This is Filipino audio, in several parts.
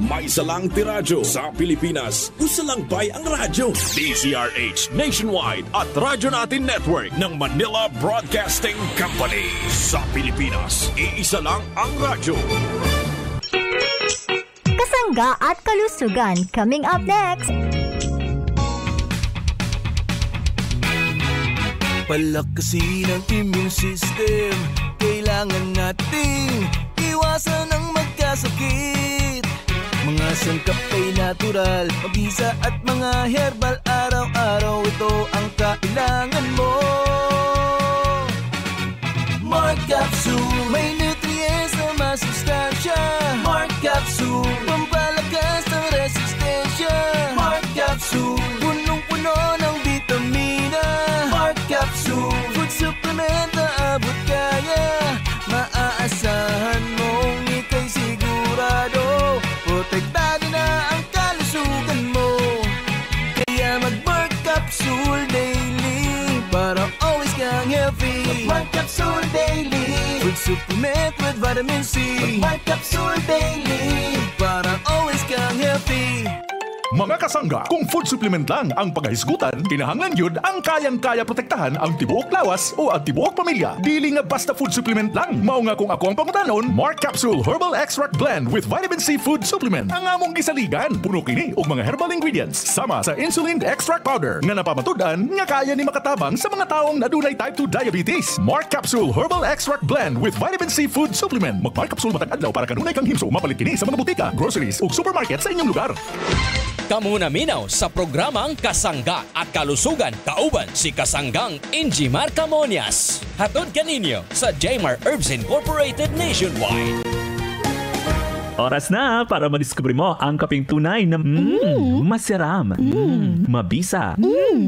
May salang tiradyo sa Pilipinas. Usalangbay ang radyo. DZRH Nationwide at Radyo Natin Network ng Manila Broadcasting Company. Sa Pilipinas, iisa lang ang radyo. Kasangga at kalusugan coming up next. Palakasin ang immune system. Kailangan nating iwasan ang magkasakit. Mga sangkap ay natural, mabisa at mga herbal. Araw-araw ito ang kailangan mo. Mark Capsule, may nutrients na masustansya. Mark Capsule, pampalakas ng resistensya. Mark Capsule, punong-puno ng vitamina. Mark Capsule, food supplement na abot kaya. Maaasahan mong ika'y sigurado. Protektado na ang kalusugan mo. Kaya mag-Mark Capsule Daily para always kang healthy. Mag-Mark Capsule Daily, food supplement with vitamin C. Mag-Mark Capsule Daily para always kang healthy. Mga kasangga, kung food supplement lang ang paghahisgutan, kinahanglan yun ang kayang-kaya protektahan ang tibuok lawas o ang tibuok pamilya. Dili nga basta food supplement lang. Mao nga kung ako ang pangutanon, Mark Capsule Herbal Extract Blend with Vitamin C Food Supplement. Ang among gisaligan, puno kini og mga herbal ingredients sama sa insulin extract powder nga napamatudan nga kaya ni makatabang sa mga taong nadunay type 2 diabetes. Mark Capsule Herbal Extract Blend with Vitamin C Food Supplement. Mag-Mark Capsule matag adlaw para kanunay kang himso. Mapalit kini sa mga butika, groceries ug supermarket sa inyong lugar. Kamu naminaw sa programang Kasangga at Kalusugan kauban si Kasanggang Injimar Camonias. Hatod kaninyo sa Jmar Herbs Incorporated Nationwide. Oras na para madiskubre mo ang kaping tunay na masiram, mabisa,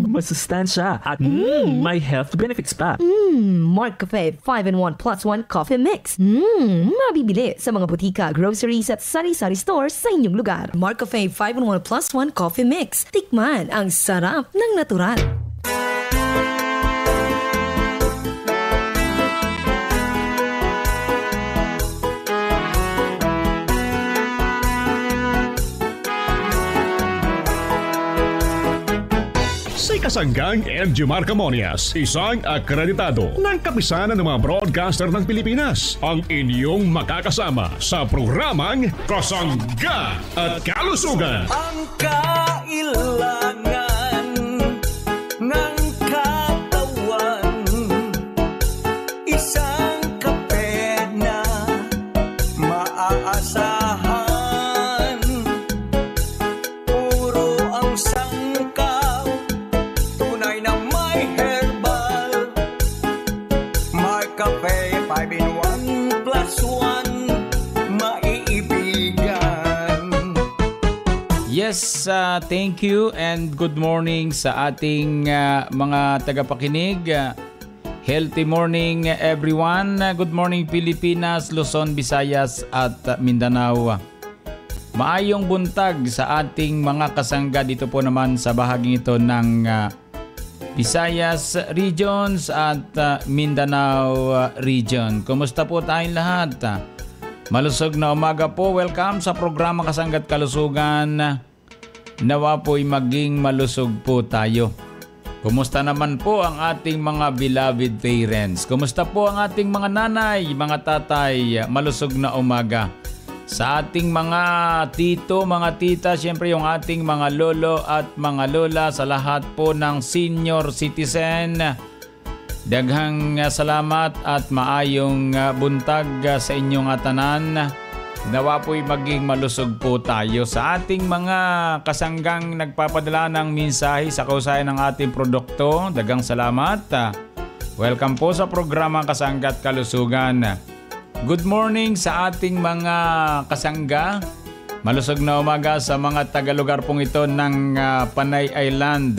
masustansya at may health benefits pa. Mark Cafe 5-in-1 plus 1 coffee mix. Mabibili sa mga butika, groceries at sari-sari stores sa inyong lugar. Mark Cafe 5-in-1 plus 1 coffee mix. Tikman ang sarap ng natural. Kasanggang Injimar Camonias, isang akreditado ng kapisanan ng mga broadcaster ng Pilipinas. Ang inyong makakasama sa programang Kasangga at Kalusugan. Ang kailangan ng katawan, isang kape na maaasahan. Puro ang sangkap, tunay na may herbal. Mark Cafe 5-in-1 plus 1, maiibigan. Yes, thank you and good morning sa ating mga tagapakinig. Healthy morning everyone. Good morning Pilipinas, Luzon, Visayas at Mindanao. Maayong buntag sa ating mga kasangga dito po naman sa bahaging ito ng Visayas regions at Mindanao region. Kumusta po tayong lahat? Malusog na umaga po. Welcome sa programa Kasangga at Kalusugan. Nawa po'y maging malusog po tayo. Kumusta naman po ang ating mga beloved parents? Kumusta po ang ating mga nanay, mga tatay? Malusog na umaga. Sa ating mga tito, mga tita, siyempre yung ating mga lolo at mga lola, sa lahat po ng senior citizen, daghang salamat at maayong buntag sa inyong atanan. Nawa po'y maging malusog po tayo sa ating mga kasanggang nagpapadala ng mensahe sa kausayan ng ating produkto. Daghang salamat. Welcome po sa programa Kasangga at Kalusugan. Good morning sa ating mga kasangga. Malusog na umaga sa mga taga-lugar pong ito ng Panay Island.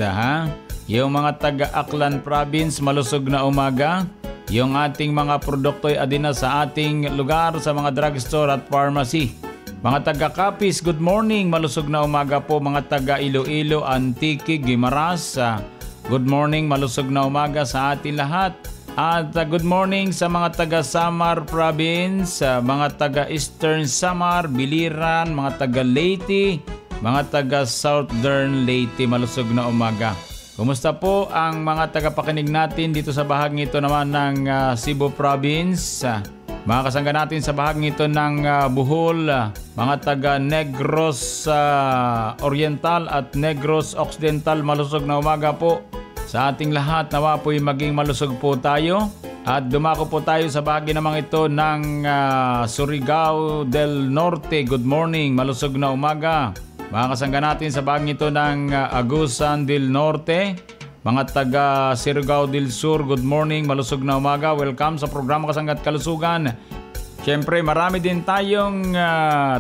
Yung mga taga-Aklan Province, malusog na umaga. Yung ating mga produkto ay adina sa ating lugar sa mga drugstore at pharmacy. Mga taga-Capiz, good morning. Malusog na umaga po mga taga-Iloilo, Antique, Guimaras. Good morning, malusog na umaga sa ating lahat. At good morning sa mga taga Samar Province, mga taga Eastern Samar, Biliran, mga taga Leyte, mga taga Southern Leyte. Malusog na umaga. Kumusta po ang mga tagapakinig natin dito sa bahagi ito naman ng Cebu Province? Mga kasangga natin sa bahagi ito ng Bohol, mga taga Negros Oriental at Negros Occidental. Malusog na umaga po. Sa ating lahat, nawa po'y maging malusog po tayo. At dumako po tayo sa bahagi namang ito ng Surigao del Norte. Good morning, malusog na umaga. Mga kasangga natin sa bahagi ito ng Agusan del Norte. Mga taga Surigao del Sur, good morning, malusog na umaga. Welcome sa programa Kasangga at Kalusugan. Siyempre, marami din tayong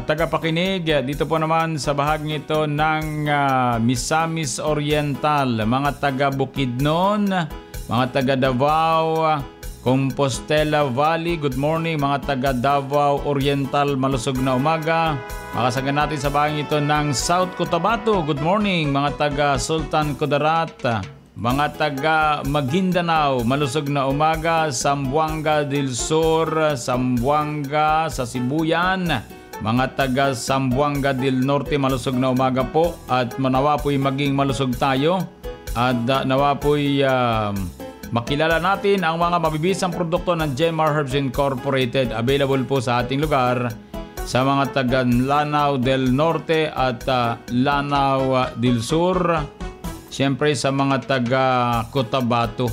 tagapakinig dito po naman sa bahagi ito ng Misamis Oriental, mga taga Bukidnon, mga taga Davao, Compostela Valley, good morning, mga taga Davao Oriental, malusog na umaga. Makasangga natin sa bahagi ito ng South Cotabato, good morning, mga taga Sultan Kudarat, mga taga Maguindanao, malusog na umaga. Zamboanga del Sur, Zamboanga sa Sibuyan, mga taga Zamboanga del Norte, malusog na umaga po. At nawa po'y maging malusog tayo. At nawa po'y makilala natin ang mga mabibisang produkto ng Jemar Herbs Incorporated. Available po sa ating lugar sa mga taga Lanao del Norte at Lanao del Sur. Siyempre sa mga taga Cotabato.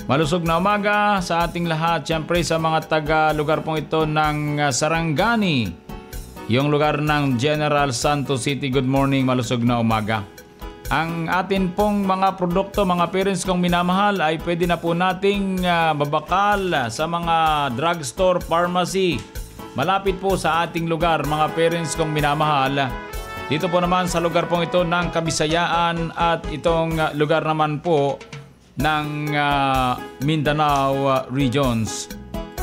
Malusog na umaga sa ating lahat. Siyempre sa mga taga lugar pong ito ng Sarangani. Yung lugar ng General Santos City. Good morning, malusog na umaga. Ang atin pong mga produkto, mga parents kong minamahal, ay pwede na po nating babakal sa mga drugstore, pharmacy. Malapit po sa ating lugar, mga parents kong minamahal. Dito po naman sa lugar pong ito ng Kabisayaan at itong lugar naman po ng Mindanao regions.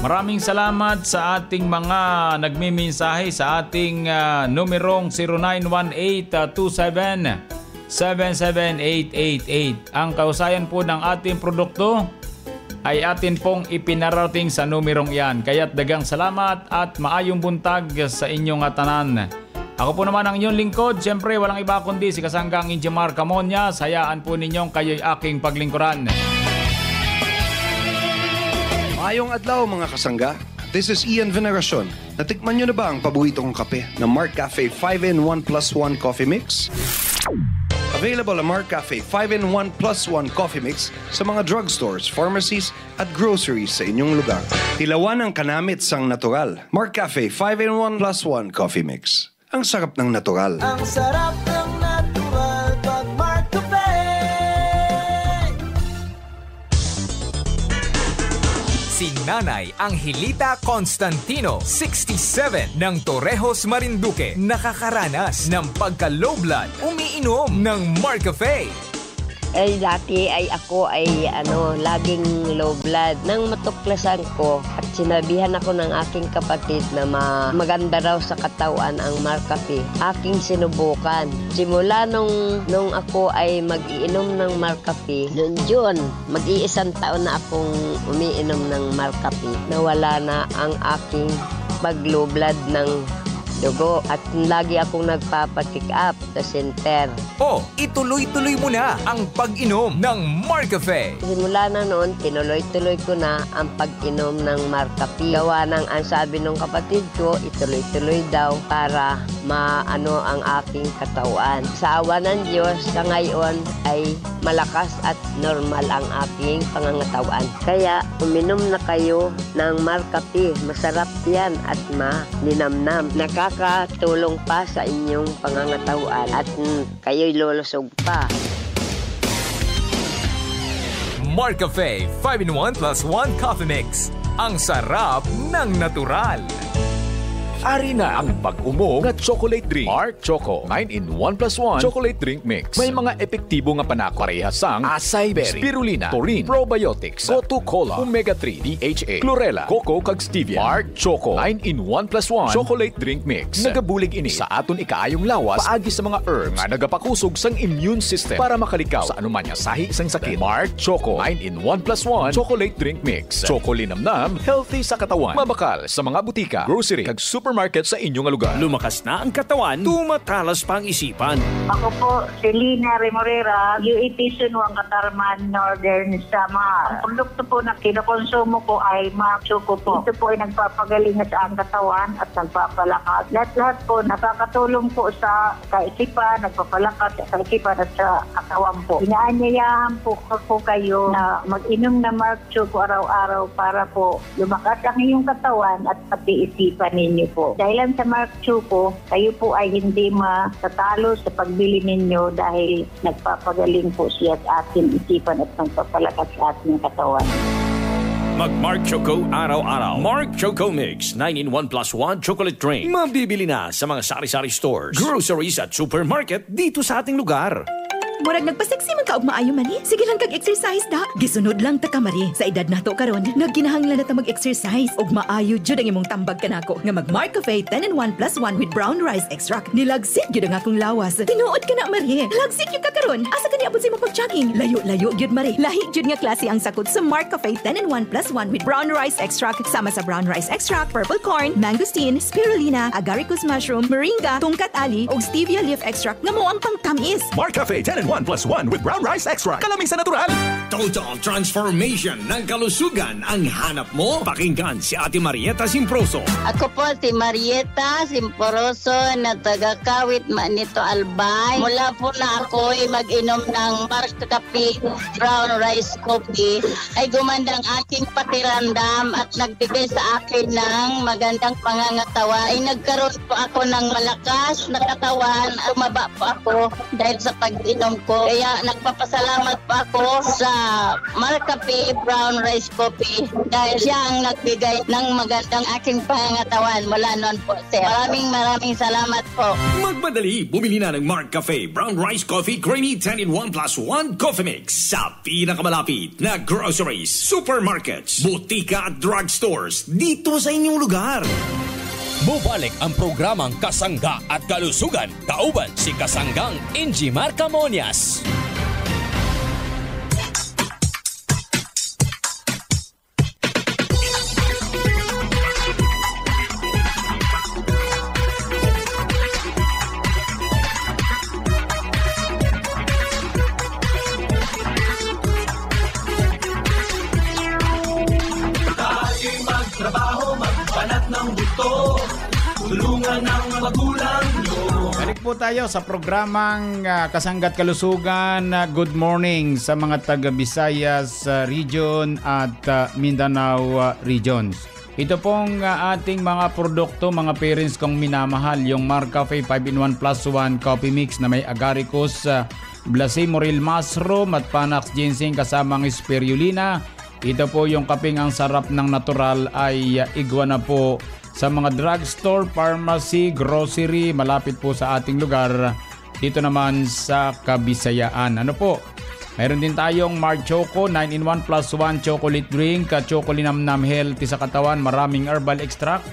Maraming salamat sa ating mga nagmimensahe sa ating numerong 0918-27-77888. Ang kausayan po ng ating produkto ay atin pong ipinarating sa numerong iyan. Kaya't dagang salamat at maayong buntag sa inyong tanan. Ako po naman ang inyong lingkod. Siyempre, walang iba kundi si Kasanggang Injimar Camonias. Hayaan po ninyong kayo'y aking paglingkuran. Mayong adlaw mga kasangga. This is Ian Veneracion. Natikman nyo na ba ang paboritong kape na Mark Cafe 5-in-1 plus 1 Coffee Mix? Available ang Mark Cafe 5-in-1 plus 1 Coffee Mix sa mga drugstores, pharmacies at groceries sa inyong lugar. Hilawan ang kanamit sang natural. Mark Cafe 5-in-1 plus 1 Coffee Mix. Ang sarap ng natural. Ang sarap ng natural pag Mark Cafe. Si Nanay Angelita Constantino, 67, ng Torrejos, Marinduque, nakakaranas ng pagka-low blood, umiinom ng Mark Cafe. Ay dati ay ako ay laging low blood. Nang matuklasan ko at sinabihan ako ng aking kapatid na maganda raw sa katawan ang Mark Cafe, aking sinubukan. Simula nung ako ay mag-iinom ng Mark Cafe, noon June, mag-iisang taon na akong umiinom ng Mark Cafe. Nawala na ang aking pag-low blood ng dugo at lagi akong nagpapacheck up sa center. Ituloy-tuloy mo na ang pag-inom ng Mark Cafe. Simula na noon, tinuloy-tuloy ko na ang pag-inom ng Mark Cafe. Gawa ng ang sabi ng kapatid ko, ituloy-tuloy daw para maano ang aking katawan. Sa awa ng Diyos, sa ngayon ay malakas at normal ang aking pangangatawan. Kaya uminom na kayo ng Mark Cafe. Masarap yan at maninamnam. Nakakatulong pa sa inyong pangangatawan at kayo'y lulusog pa. Mark Cafe 5-in-1 plus 1 Coffee Mix. Ang sarap ng natural. Ari na ang pag-umong nga chocolate drink. Mark Choco 9-in-1+1 chocolate drink mix. May mga epektibo nga panako parehasang acai berry, spirulina, taurine, probiotics, Gotu Cola, omega-3, DHA, chlorella, coco kag stevia. Mark Choco 9-in-1+1 chocolate drink mix. Nagabulig ini sa aton ikaayong lawas paagi sa mga herbs nga nagapakusog sang immune system para makalikaw sa anuman nga sahi isang sakit. Mark Choco 9-in-1+1 chocolate drink mix. Choco linamnam, healthy sa katawan. Mabakal sa mga butika, grocery kag supermarket sa inyong lugar. Lumakas na ang katawan, tumatalas pa ang isipan. Ako po, si Lina Remorera, UET Sunwang Katarman, Northern Samar. Ang produkto po na kinokonsumo ko ay Mark Choco po. Ito po ay nagpapagaling sa ang katawan at nagpapalakas. Lahat-lahat po nakakatulong po sa kaisipan, nagpapalakas sa kaisipan at sa katawan po. Inaanyayahan po kayo na mag-inom na Mark Choco araw-araw para po lumakas ang iyong katawan at pati isipan ninyo po. Dahil sa Mark Choco, kayo po ay hindi matatalo sa pagbili ninyo dahil nagpapagaling po siya sa ating isipan at nagpapalakas sa ating katawan. Mag-Mark Choco araw-araw. Mark Choco Mix 9-in-1+1 chocolate drink. Mabibili na sa mga sari-sari stores, groceries at supermarket dito sa ating lugar. Murag nagpaseksi man ka og maayo man eh. Sige lang kag exercise da. Gisunod lang ta ka mari. Sa edad nato karon, nagkinahanglan na ta mag-exercise og maayo jud ang imong tambag kanako nga mag Mark Cafe 10-in-1+1 with brown rice extract. Nilagsik jud ang akong lawas. Tinuod ka na mari. Lagsik yung ka karon. Asa ka niabot sa imong pag-jogging? Layo-layo jud mari. Lahi jud nga klase ang sakot sa Mark Cafe 10-in-1+1 with brown rice extract sama sa brown rice extract, purple corn, mangosteen, spirulina, agaricus mushroom, moringa, tungkat ali ug stevia leaf extract nga mao ang pangtamis. Mark Cafe 10-in-1+1 with brown rice extract. Kalamig sa natural. Total transformation ng kalusugan ang hanap mo? Pakinggan si Ate Marieta Simproso. Ako po si Marieta Simproso na taga-Kawit Manito Albay. Mula po na ako'y mag-inom ng Mark Cafe brown rice coffee ay gumandang aking pakiramdam at nagbigay sa akin ng magandang pangangatawan. Ay nagkaroon po ako ng malakas na katawan. Tumaba po ako dahil sa pag-inom ko. Kaya nagpapasalamat po ako sa Mark Cafe brown rice coffee dahil siya ang nagbigay ng magandang aking pangangatawan mula noon po, sir. Maraming salamat po. Magmadali, bumili na ng Mark Cafe brown rice coffee creamy 10-in-1+1 coffee mix sa pinakamalapit na groceries, supermarkets, butika at drugstores dito sa inyong lugar. Mubalik ang programang Kasangga at Kalusugan. Kauban si Kasanggang Injimar Camonias. Balik po tayo sa programang Kasanggat Kalusugan. Good morning sa mga taga Visayas region at Mindanao regions. Ito pong ating mga produkto, mga parents kong minamahal, yung Mark Cafe 5-in-1+1 coffee mix na may agaricus, blasimoril mushroom at panax ginseng kasamang spirulina. Ito po yung kaping ang sarap ng natural ay iguana po sa mga drugstore, pharmacy, grocery, malapit po sa ating lugar. Dito naman sa Kabisayaan. Ano po? Mayroon din tayong Mark Choco 9-in-1+1 chocolate drink, chocolinamnam healthy sa katawan, maraming herbal extract.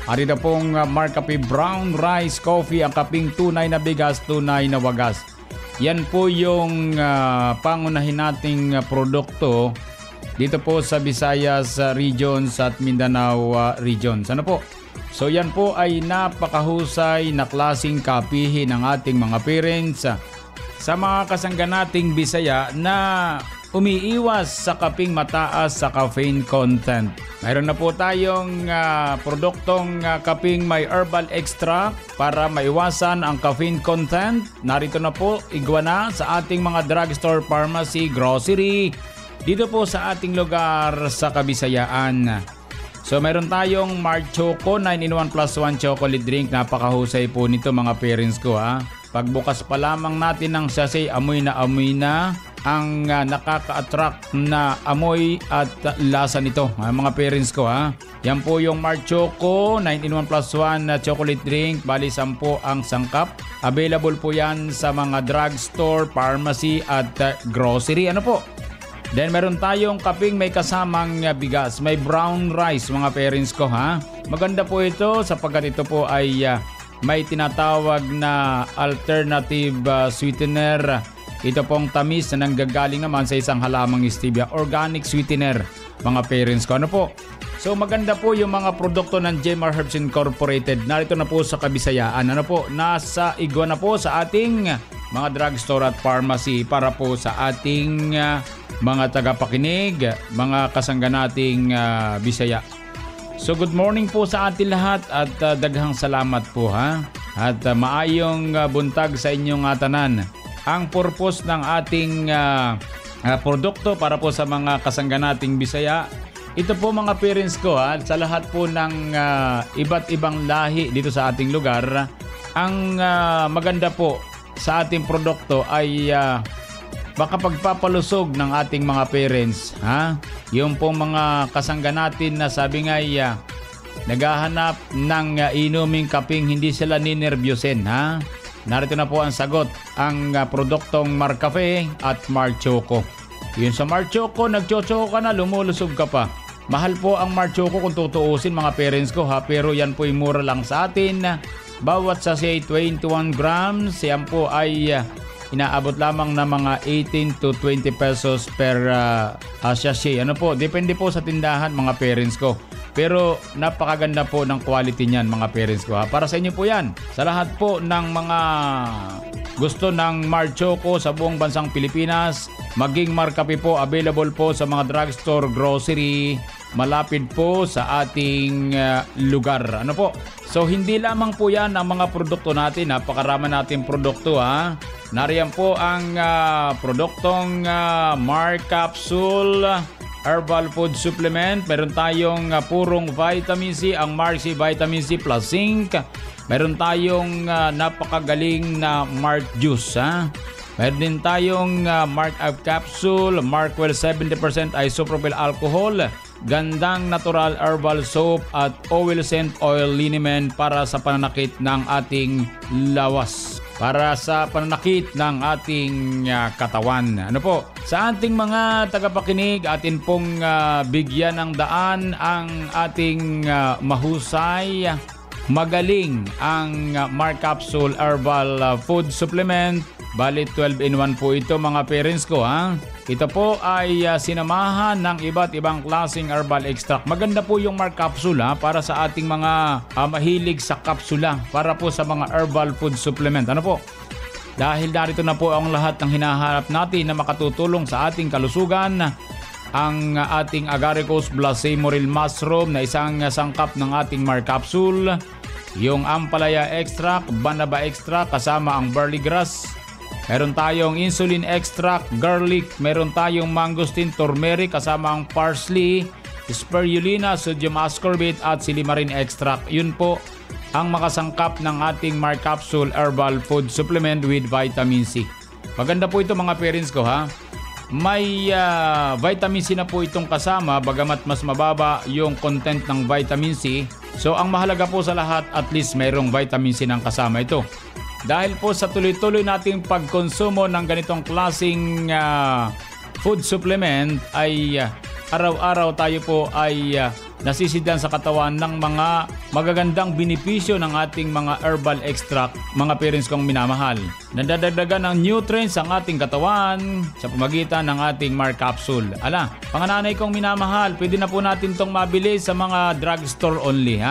Ari na pong Mark Cafe brown rice coffee, ang kaping tunay na bigas, tunay na wagas. Yan po yung pangunahin nating produkto dito po sa Visayas regions at Mindanao regions. Ano po? So yan po ay napakahusay na klaseng kapihin ng ating mga parents sa mga kasangga nating Bisaya na umiiwas sa kaping mataas sa caffeine content. Mayroon na po tayong produktong kaping may herbal extract para maiwasan ang caffeine content. Narito na po, iguana sa ating mga drugstore, pharmacy, grocery, dito po sa ating lugar sa Kabisayaan. So meron tayong Mark Choco 9-in-1+1 chocolate drink. Napakahusay po nito mga parents ko ha. Pagbukas pa lamang natin ng sachet, amoy na ang nakaka-attract na amoy at lasa nito mga parents ko ha. Yan po yung Mart Choco 9-in-1 plus 1 na chocolate drink. Bali 10 ang sangkap. Available po yan sa mga drugstore, pharmacy at grocery. Ano po? Then meron tayong kaping may kasamang bigas. May brown rice mga parents ko ha. Maganda po ito sapagkat ito po ay may tinatawag na alternative sweetener. Ito pong tamis na nanggagaling naman sa isang halamang stevia. Organic sweetener mga parents ko. Ano po? So maganda po yung mga produkto ng Jmar Herbs Incorporated. Narito na po sa Kabisayaan. Ano po? Nasa igwa na po sa ating mga drugstore at pharmacy para po sa ating mga tagapakinig, mga kasangga nating Bisaya. So good morning po sa ating lahat at daghang salamat po ha. At maayong buntag sa inyong tanan. Ang purpose ng ating produkto para po sa mga kasangga nating Bisaya. Ito po mga parents ko sa lahat po ng iba't ibang lahi dito sa ating lugar. Ang maganda po sa ating produkto ay makapagpapalusog ng ating mga parents. Yung pong mga kasangga natin na sabi nga naghahanap ng inuming kaping hindi sila ninervyusin. Narito na po ang sagot. Ang produktong Mar Cafe at Mar Choco. Yun sa Mar Choco, nagchochoco ka na, lumulusog ka pa. Mahal po ang Mar Choco kung tutuusin mga parents ko pero yan po ay mura lang sa atin. Bawat sachet 21 grams, yan po ay inaabot lamang na mga 18 to 20 pesos per sachet. Ano po, depende po sa tindahan mga parents ko. Pero napakaganda po ng quality niyan mga parents ko Para sa inyo po yan. Sa lahat po ng mga gusto ng Mar Choco sa buong bansang Pilipinas, maging Mar Cafe po, available po sa mga drugstore, grocery, malapit po sa ating lugar. Ano po? So hindi lamang po yan ang mga produkto natin. Napakarami natin produkto Nariyan po ang produktong Mar Capsule Herbal Food Supplement. Meron tayong purong vitamin C, ang Mar C Vitamin C plus Zinc. Meron tayong napakagaling na Mark Juice. Meron din tayong Mark Up Capsule, Markwell 70% isopropyl alcohol, gandang natural herbal soap at oil scent oil liniment para sa pananakit ng ating lawas. Para sa pananakit ng ating katawan. Ano po? Sa ating mga tagapakinig, atin pong bigyan ng daan ang ating mahusay, magaling ang Mar Capsule Herbal Food Supplement. Bali 12-in-1 po ito mga parents ko Ito po ay sinamahan ng iba't ibang klaseng herbal extract. Maganda po yung Mar Capsule para sa ating mga mahilig sa kapsula para po sa mga herbal food supplement. Ano po? Dahil narito na po ang lahat ng hinahanap natin na makatutulong sa ating kalusugan. Ang ating Agaricus Blasemoril Mushroom na isang sangkap ng ating Mar Capsule. Yung Ampalaya Extract, Banaba Extract kasama ang barley grass. Meron tayong insulin extract, garlic, meron tayong mangosteen turmeric kasama ang parsley, spirulina, sodium ascorbate at silimarin extract. Yun po ang makasangkap ng ating Mar Capsule Herbal Food Supplement with Vitamin C. Maganda po ito mga parents ko May vitamin C na po itong kasama bagamat mas mababa yung content ng vitamin C. So ang mahalaga po sa lahat at least mayroong vitamin C ng kasama ito. Dahil po sa tuloy-tuloy nating pagkonsumo ng ganitong klaseng food supplement ay araw-araw tayo po ay nasisidlan sa katawan ng mga magagandang benepisyo ng ating mga herbal extract, mga parents kong minamahal. Nadadagdagan ng nutrients ang ating katawan sa pamagitan ng ating Mar Capsule. Mga nanay kong minamahal, pwede na po natin itong mabili sa mga drugstore only.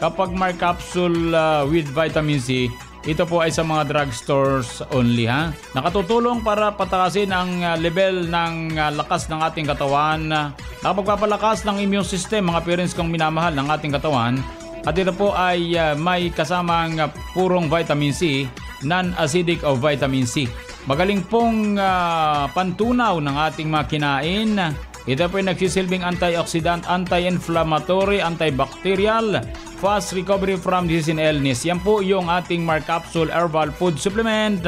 Kapag Mar Capsule with vitamin C, ito po ay sa mga drugstores only. Nakatutulong para patakasin ang level ng lakas ng ating katawan. Nakapagpapalakas ng immune system, mga parents kong minamahal ng ating katawan. At ito po ay may kasamang purong vitamin C, non-acidic of vitamin C. Magaling pong pantunaw ng ating mga kinain. Ito po ay nagsisilbing antioxidant, anti-inflammatory, antibacterial, fast recovery from disease and illness. Yan po yung ating Mar Capsule Herbal Food Supplement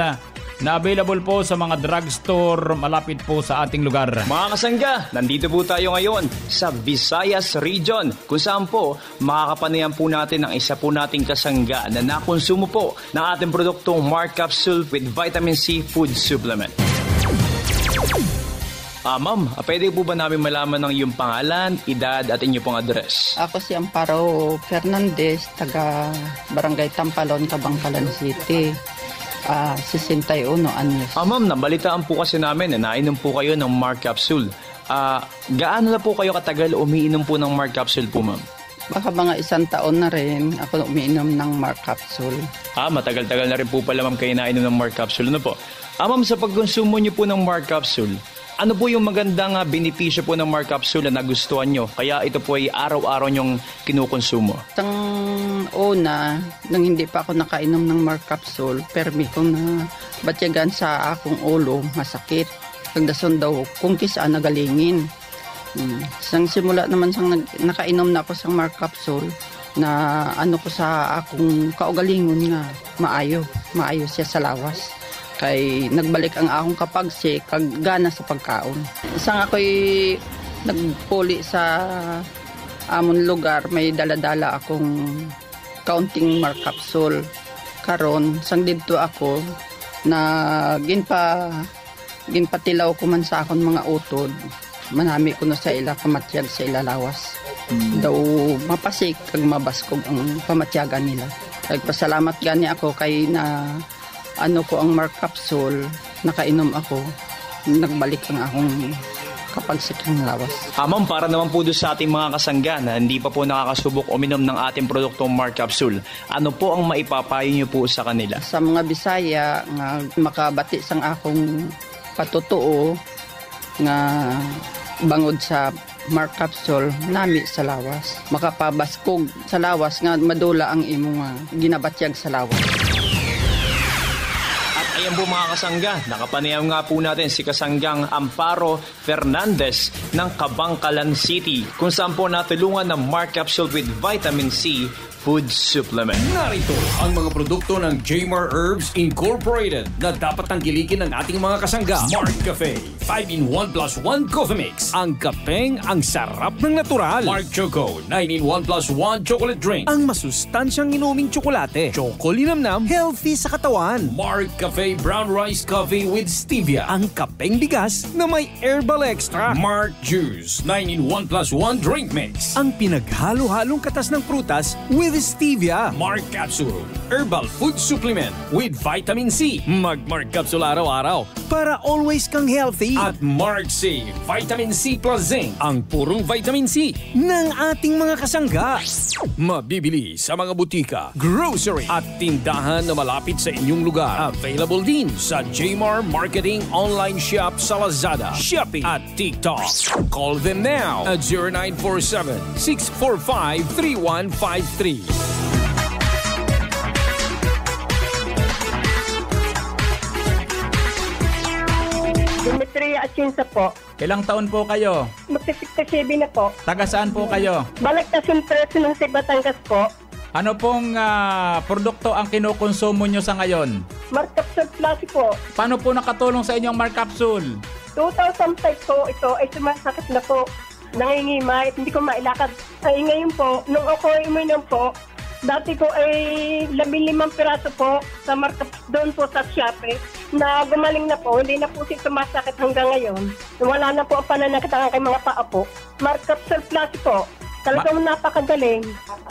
na available po sa mga drugstore malapit po sa ating lugar. Mga kasangga, nandito po tayo ngayon sa Visayas Region kung saan po makakapanayan po natin ang isa po nating kasangga na nakonsumo po ng ating produktong Mark Capsule with Vitamin C Food Supplement. Ma'am, pwede po ba namin malaman ang iyong pangalan, edad at inyong pong address? Ako si Amparo Fernandez, taga Barangay Tampalon, Kabangkalan City. 61 anyos. Ma'am, nabalitaan po kasi namin na nainom po kayo ng Mark Capsule. Gaano na po kayo katagal umiinom po ng Mark Capsule po, ma'am? Baka mga 1 taon na rin ako umiinom ng Mark Capsule. Matagal-tagal na rin po pala, ma'am, kayo nainom ng Mark Capsule. Ano po? Ma'am, sa pagkonsumo niyo po ng Mark Capsule, ano po yung magandang benepisyo po ng Mark Capsule na nagustuhan nyo? Kaya ito po ay araw-araw nyong kinukonsumo. Isang una, nang hindi pa ako nakainom ng Mark Capsule, permi ko na batyagan sa akong ulo, masakit. Pagdason daw, kung kisaan nagalingin. Sang simula naman sang nakainom na ako sa Mark Capsule, na ano ko sa akong kaugalingon nga, maayo siya sa lawas. Kay nagbalik ang akong kapagsi kag gana sa pagkaon. Isang ako'y nagpuli sa amon lugar, may daladala akong counting Mark Capsule. Karon sang didto ako na ginpatilaw ko man sa akon mga utod. Manami ko na sa ila pamatyag sa ila lawas. Daw mapasik kag mabaskog ang pamatyagan nila. Nagpasalamat gani ako kay na ano ko ang Mark Capsule, nakainom ako, nagbalik ang akong kapagsikang lawas. Ma'am, para naman po doon sa ating mga kasangga na hindi pa po nakakasubok uminom ng ating produktong Mark Capsule, ano po ang maipapayo niyo po sa kanila? Sa mga Bisaya, nga makabati sang akong patutuo nga bangod sa Mark Capsule, nami sa lawas. Makapabaskog sa lawas nga madula ang imo nga ginabatyag sa lawas. Ayan po mga kasangga, nakapanayam nga po natin si kasanggang Amparo Fernandez ng Kabangkalan City kung saan po natulungan ng Mark Capsule with Vitamin C Food Supplement. Narito ang mga produkto ng Jmar Herbs Incorporated na dapat tangkilikin ng ating mga kasangga. Mark Cafe 5-in-1 plus 1 Coffee Mix. Ang kapeng ang sarap ng natural. Mark Choco 9-in-1 plus 1 Chocolate Drink. Ang masustansyang inuming tsokolate. Chocolinamnam, healthy sa katawan. Mark Cafe Brown Rice Coffee with Stevia. Ang kapeng bigas na may herbal extra. Mark Juice 9-in-1 plus 1 Drink Mix. Ang pinaghalo-halong katas ng prutas with Stevia. Mark Capsule Herbal Food Supplement with Vitamin C. Mag-Mark Capsule araw-araw para always kang healthy. At Mark C Vitamin C plus Zinc. Ang purong Vitamin C ng ating mga kasangga. Mabibili sa mga butika, grocery at tindahan na malapit sa inyong lugar. Available din sa Jmar Marketing Online Shop sa Lazada, Shopee at TikTok. Call them now at 0947-645-3153. Demetria Atienza po. Ilang taon po kayo? Magsa-67 na po. Taga saan po kayo? Balagtasin Preso ng Batangas po. Ano pong produkto ang kinukonsumo nyo sa ngayon? Mark Capsule Plus po. Paano po nakatulong sa inyong Mark Capsule? 2005 po ito ay sumasakit na po. Nangingimay at hindi ko mailakad. Ay ngayon po, nung ako uminom po, dati po ay 15 piraso po sa Mark Capsule doon po sa Shopee na gumaling na po. Hindi na po siya sumasakit hanggang ngayon. Wala na po ang pananakit ang aking mga paa po. Mark Capsule Plus po. Talagang napakagaling.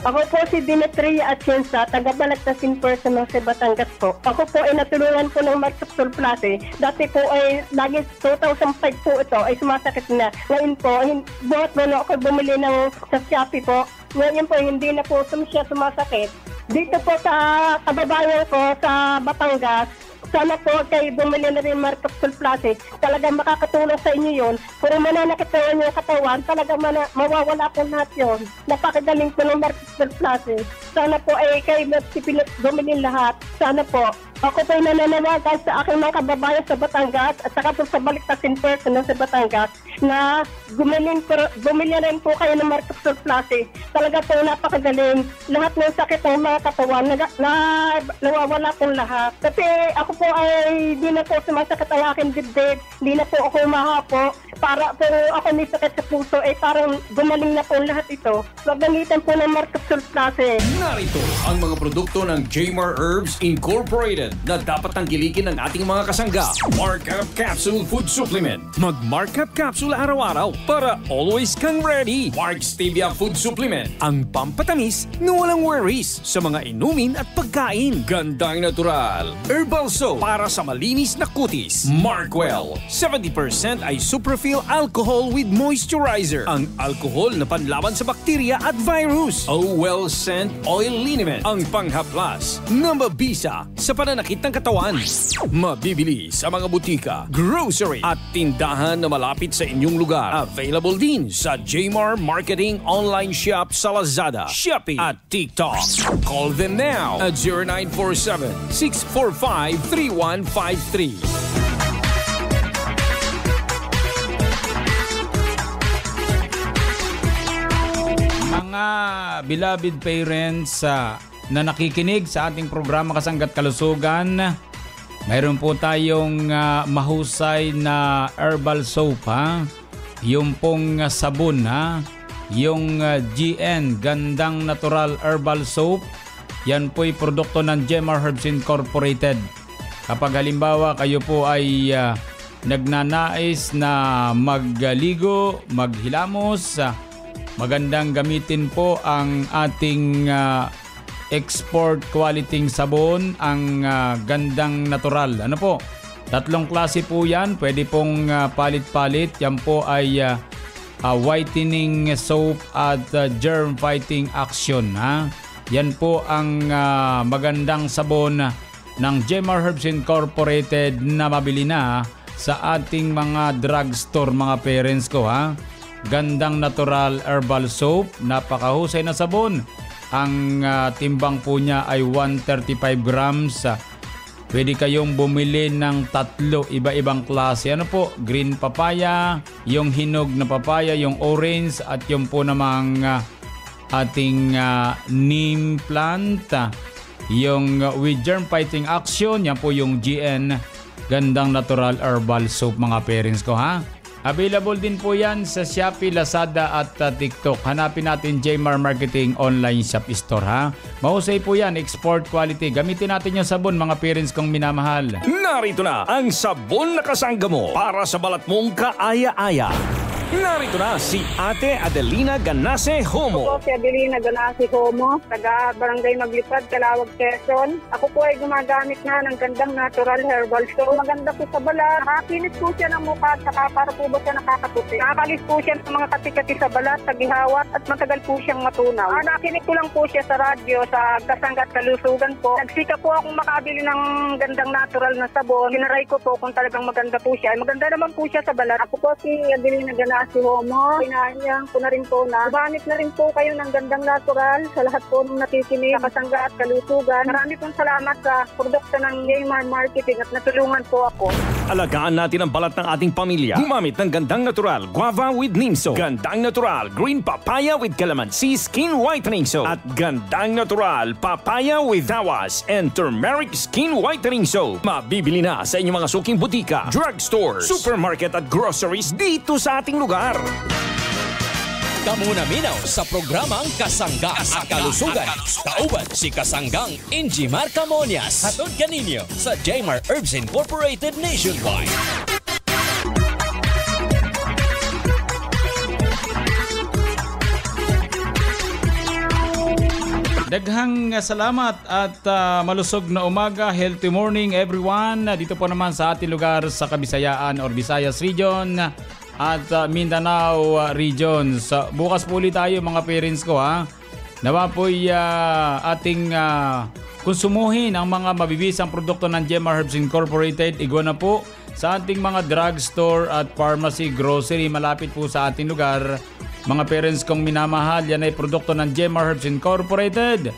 Ako po si Demetria Atienza, taga-Balagtasin Personal sa Batangas po. Ako po ay natulungan po ng Mark Capsule Plus eh. Dati po ay lagi 2005 po ito ay sumasakit na. Ngayon po, buhat mo na ako bumili ng sa Shopee po. Ngayon po, hindi na po siya sumasakit. Dito po sa kababayan ko sa Batangas, sana po kayo bumili na rin Mark Capsule Plus eh. Talagang makakatulong sa inyo yun. Kung mananakit na yung katawan, talagang mawawala po lahat yun. Napakagaling po ng Mark Capsule Plus eh. Sana po ay kayo bumili lahat. Sana po Ako po ay nananawagan sa aking mga kababayan sa Batangas at saka po sa Baliktasin person sa Batangas na bumili rin po kayo ng Marcapsule Plus. Talaga po napakagaling. Lahat ng sakit ng mga katawan nawawala po lahat. Kasi ako po ay di na po sumasakit ang aking dibdib. Di na po ako mahapo. Para po ako may sakit sa puso parang gumaling na po lahat ito. Gagamitan po ng Marcapsule Plus. Narito ang mga produkto ng Jmar Herbs Incorporated na dapat tangkilikin ng ating mga kasangga. Markup Capsule Food Supplement. Mag-Markup Capsule araw-araw para always kang ready. Mark Stevia Food Supplement. Ang pampatamis na walang worries sa mga inumin at pagkain. Gandang natural. Herbal Soap para sa malinis na kutis. Markwell. 70% ay Suprafill Alcohol with Moisturizer. Ang alcohol na panlaban sa bakterya at virus. Well Scent Oil Liniment. Ang panghaplas na mabisa sa pananakit ng katawan. Mabibili sa mga butika, grocery at tindahan na malapit sa inyong lugar. Available din sa Jmar Marketing Online Shop sa Lazada, Shopee at TikTok. Call them now at 0947-645-3153. Mga beloved parents na nakikinig sa ating programa Kasangga't Kalusugan, mayroon po tayong mahusay na herbal soap, yung pong sabon, yung GN, Gandang Natural Herbal Soap. Yan po'y produkto ng Jmar Herbs Incorporated. Kapag halimbawa kayo po ay nagnanais na magligo, maghilamos, magandang gamitin po ang ating export quality sabon, ang Gandang Natural. Ano po? 3 klase po yan. Pwede pong palit-palit. Yan po ay whitening soap at germ fighting action. Yan po ang magandang sabon ng Jmar Herbs Incorporated na mabili na sa ating mga drugstore, mga parents ko. Gandang Natural Herbal Soap, napakahusay na sabon. Ang timbang po niya ay 135 grams. Pwede kayong bumili ng 3 iba-ibang klase. Ano po? Green papaya, yung hinog na papaya, yung orange, at yung po namang ating neem plant. Yung with germ fighting action, yan po yung GN, Gandang Natural Herbal Soap, mga parents ko. Available din po yan sa Shopee, Lazada at TikTok. Hanapin natin Jmar Marketing Online Shop Store. Mahusay po yan, export quality. Gamitin natin yung sabon, mga parents kong minamahal. Narito na ang sabon na kasangga mo para sa balat mong kaaya-aya. Narito na si Ate Adelina Ganase Homo. Ako si Adelina Ganase Homo, taga Barangay Maglipad, Calawag, Quezon. Ako po ay gumagamit na ng Gandang Natural Herbal Soap. Maganda po sa balat. Nakakinis po siya ng mukha at saka para po ba siya nakakaputi. Nakakalis po siya ng mga kati-kati sa balat, sa gihawat at matagal po siyang matunaw. Nakinig ko lang po siya sa radyo sa Kasangga't Kalusugan po. Nagsika po akong makabili ng Gandang Natural na sabon. Tinaray ko po kung talagang maganda po siya. Maganda naman po siya sa balat. Ako po si Adelina Ganase Homo. Pinahanyang ko na rin po na gamit na rin po kayo ng Gandang Natural sa lahat po ng nakikinig sa Kasangga't Kalusugan. Marami pong salamat sa produkto ng Jmar Marketing at natulungan po ako. Alagaan natin ang balat ng ating pamilya. Gumamit ng Gandang Natural Guava with Neem Soap, Gandang Natural Green Papaya with Calamansi Skin Whitening Soap, at Gandang Natural Papaya with Awas and Turmeric Skin Whitening Soap. Mabibili na sa inyong mga suking butika, drugstores, supermarket at groceries dito sa ating lugar. Kamunaminaw sa programang Kasangga at Kalusugan. Kauban si Kasanggang Injimar Camonias. Hatod kaninyo sa Jmar Herbs Incorporated Nationwide. Daghang salamat at malusog na umaga. Healthy morning everyone. Dito po naman sa ating lugar sa Kabisayaan or Visayas Region at Mindanao Regions. Bukas po ulit tayo, mga parents ko. Nawa po'y ating konsumuhin ang mga mabibisang produkto ng Jmar Herbs Incorporated. Igwa na po sa ating mga drugstore at pharmacy, grocery malapit po sa ating lugar. Mga parents kong minamahal, yan ay produkto ng Jmar Herbs Incorporated.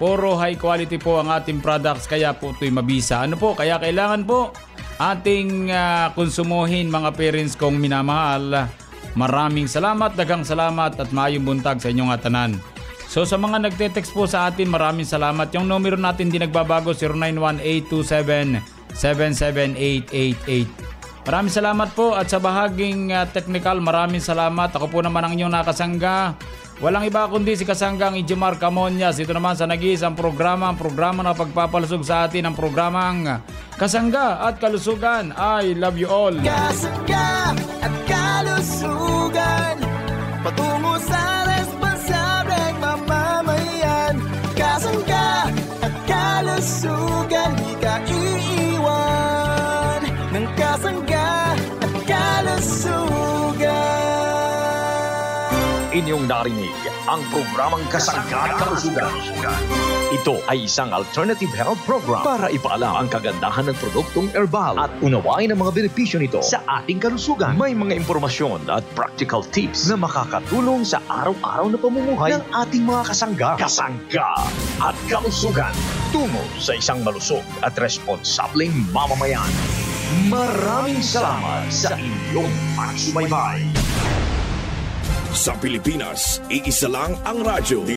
Puro high quality po ang ating products, kaya po ito'y mabisa. Ano po, kaya kailangan po ating konsumohin mga parents kong minamahal. Maraming salamat, daghang salamat at maayong buntag sa inyong atanan. So sa mga nagte-text po sa atin, maraming salamat. Yung numero natin di nagbabago, 091827-77888. Maraming salamat po at sa bahaging technical, maraming salamat. Ako po naman ang inyong nakasangga. Walang iba kundi si Kasanggang Ijimar Camonias. Ito naman sa nag-iisang programa na pagpapalusog sa atin, ang programang Kasangga at Kalusugan. I love you all. Kasangga at Kalusugan, patungo sa responsableng mamamayan. Kasangga at Kalusugan, di ka iiwan ng Kasangga at Kalusugan. Inyong narinig ang programang Kasangga at Kalusugan. Ito ay isang alternative health program para ipaalam ang kagandahan ng produktong herbal at unawain ang mga benepisyo nito sa ating kalusugan. May mga impormasyon at practical tips na makakatulong sa araw-araw na pamumuhay ng ating mga kasangga. Kasangga at Kalusugan, tungo sa isang malusog at responsableng mamamayan. Maraming salamat sa inyong pagsubaybay. Sa Pilipinas, iisa lang ang radyo.